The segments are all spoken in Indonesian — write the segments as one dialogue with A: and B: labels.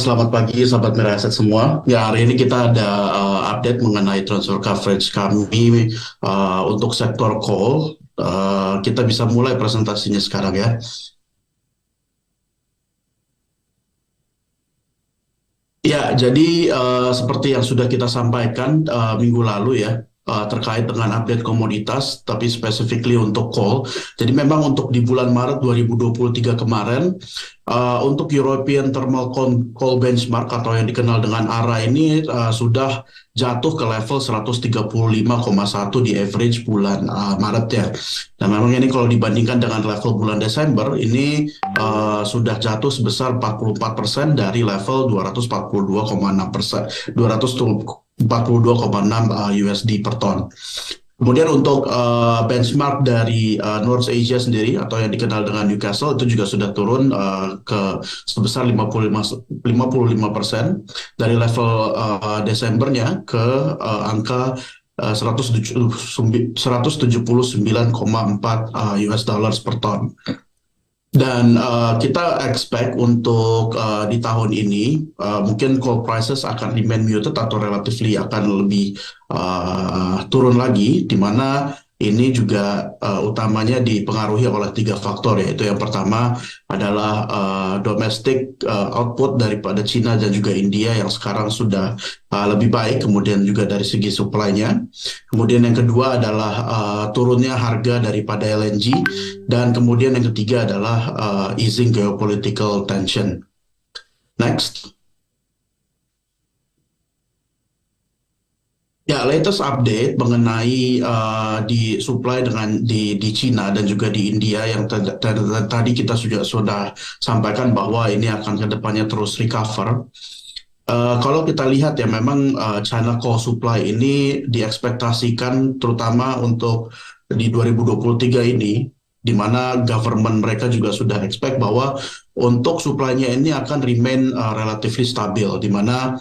A: selamat pagi sahabat Miraset semua. Ya, hari ini kita ada update mengenai transfer coverage kami untuk sektor coal. Kita bisa mulai presentasinya sekarang ya. Ya, jadi seperti yang sudah kita sampaikan minggu lalu ya, terkait dengan update komoditas, tapi specifically untuk coal. Jadi memang untuk di bulan Maret 2023 kemarin, untuk European Thermal Coal Benchmark atau yang dikenal dengan ARA ini sudah jatuh ke level 135,1 di average bulan Maret ya. Dan memang ini kalau dibandingkan dengan level bulan Desember, ini sudah jatuh sebesar 44% dari level 242,6%, 242,6 USD per ton. Kemudian untuk benchmark dari North Asia sendiri atau yang dikenal dengan Newcastle itu juga sudah turun ke sebesar 55% dari level Desembernya ke angka 179,4 US dollars per ton. Dan kita expect untuk di tahun ini mungkin coal prices akan remain muted atau relatively akan lebih turun lagi, di mana ini juga utamanya dipengaruhi oleh tiga faktor, yaitu yang pertama adalah domestic output daripada China dan juga India yang sekarang sudah lebih baik, kemudian juga dari segi supply-nya. Kemudian yang kedua adalah turunnya harga daripada LNG, dan kemudian yang ketiga adalah easing geopolitical tension. Next. Ya, latest update mengenai di supply dengan di Cina dan juga di India yang tadi kita sudah sampaikan bahwa ini akan ke depannya terus recover. Kalau kita lihat ya memang China coal supply ini diekspektasikan terutama untuk di 2023 ini, di mana government mereka juga sudah expect bahwa untuk supply-nya ini akan remain relatively stabil, di mana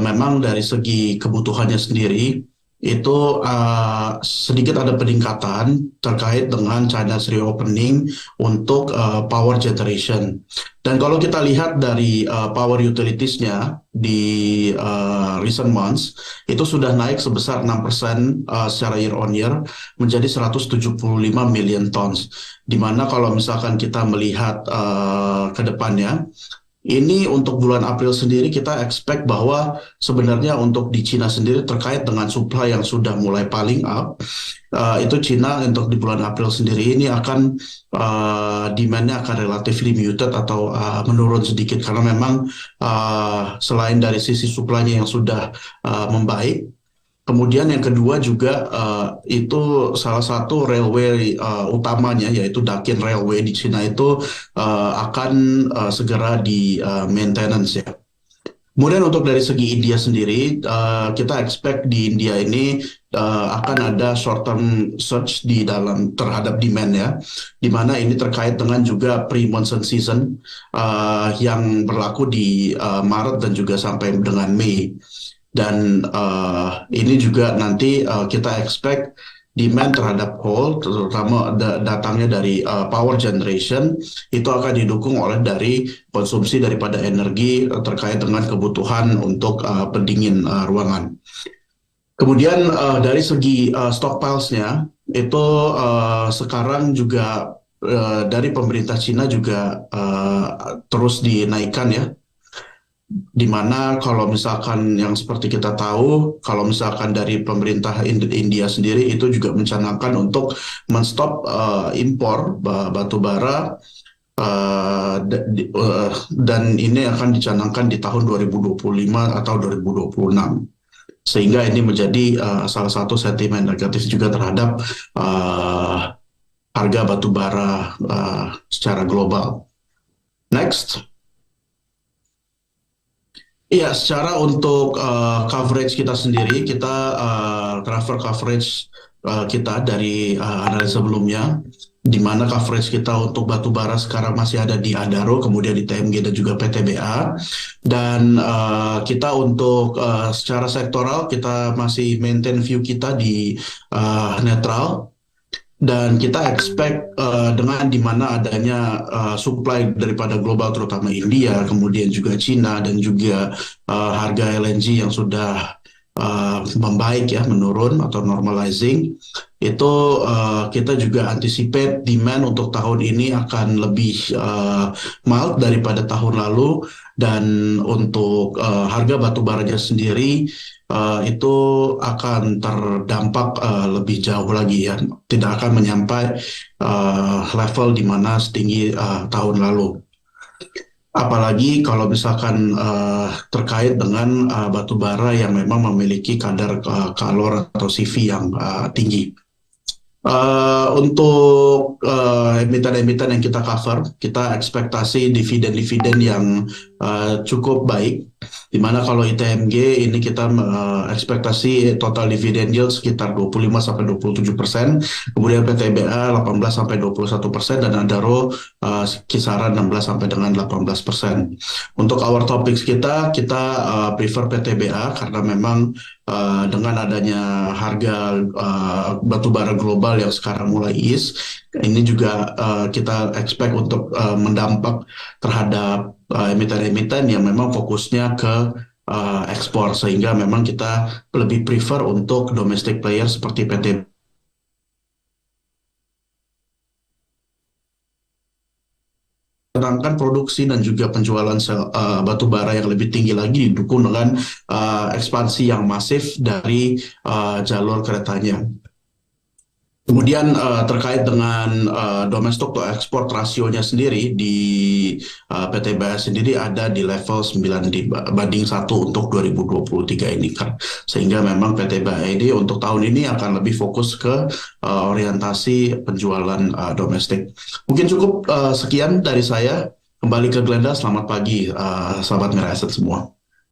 A: memang dari segi kebutuhannya sendiri itu sedikit ada peningkatan terkait dengan China's reopening untuk power generation. Dan kalau kita lihat dari power utilities-nya di recent months, itu sudah naik sebesar 6% secara year on year menjadi 175 million tons. Di mana kalau misalkan kita melihat ke depannya, ini untuk bulan April sendiri kita expect bahwa sebenarnya untuk di Cina sendiri terkait dengan supply yang sudah mulai paling up, itu Cina untuk di bulan April sendiri ini akan demand-nya akan relatively muted atau menurun sedikit, karena memang selain dari sisi supply-nya yang sudah membaik. Kemudian yang kedua juga itu salah satu railway utamanya, yaitu Dakin Railway di Cina itu akan segera di maintenance ya. Kemudian untuk dari segi India sendiri, kita expect di India ini akan ada short term surge di dalam terhadap demand ya, di mana ini terkait dengan juga pre-monsoon season yang berlaku di Maret dan juga sampai dengan Mei. Dan ini juga nanti kita expect demand terhadap coal, terutama datangnya dari power generation, itu akan didukung oleh dari konsumsi daripada energi terkait dengan kebutuhan untuk pendingin ruangan. Kemudian dari segi stockpiles-nya, itu sekarang juga dari pemerintah Cina juga terus dinaikkan ya. Di mana kalau misalkan yang seperti kita tahu, kalau misalkan dari pemerintah India sendiri itu juga mencanangkan untuk menstop impor batu bara, dan ini akan dicanangkan di tahun 2025 atau 2026. Sehingga ini menjadi salah satu sentimen negatif juga terhadap harga batu bara secara global. Next. Iya, secara untuk coverage kita sendiri, kita transfer coverage kita dari analisa sebelumnya, di mana coverage kita untuk batu bara sekarang masih ada di Adaro, kemudian di TMG dan juga PTBA. Dan kita untuk secara sektoral, kita masih maintain view kita di netral. Dan kita expect dengan di mana adanya supply daripada global terutama India, kemudian juga Cina dan juga harga LNG yang sudah membaik ya, menurun atau normalizing, itu kita juga anticipate demand untuk tahun ini akan lebih mild daripada tahun lalu. Dan untuk harga batu baranya sendiri itu akan terdampak lebih jauh lagi ya, tidak akan menyampai level di mana setinggi tahun lalu. Apalagi kalau misalkan terkait dengan batu bara yang memang memiliki kadar kalor atau CV yang tinggi. Untuk emiten-emiten yang kita cover, kita ekspektasi dividen-dividen yang cukup baik. Di mana kalau ITMG ini kita ekspektasi total dividen yield sekitar 25-27%, kemudian PTBA 18-21%, dan Adaro kisaran 16 sampai dengan 18%. Untuk our topics kita prefer PTBA karena memang dengan adanya harga batu bara global yang sekarang mulai ease, ini juga kita expect untuk mendampak terhadap emiten-emiten yang memang fokusnya ke ekspor, sehingga memang kita lebih prefer untuk domestic player seperti PT. Sedangkan produksi dan juga penjualan batu bara yang lebih tinggi lagi didukung dengan ekspansi yang masif dari jalur keretanya. Kemudian terkait dengan domestik to ekspor rasionya sendiri di PTBA sendiri ada di level 9 banding 1 untuk 2023 ini kan. Sehingga memang PTBA ini untuk tahun ini akan lebih fokus ke orientasi penjualan domestik. Mungkin cukup sekian dari saya. Kembali ke Glenda, selamat pagi sahabat Mira Asset semua.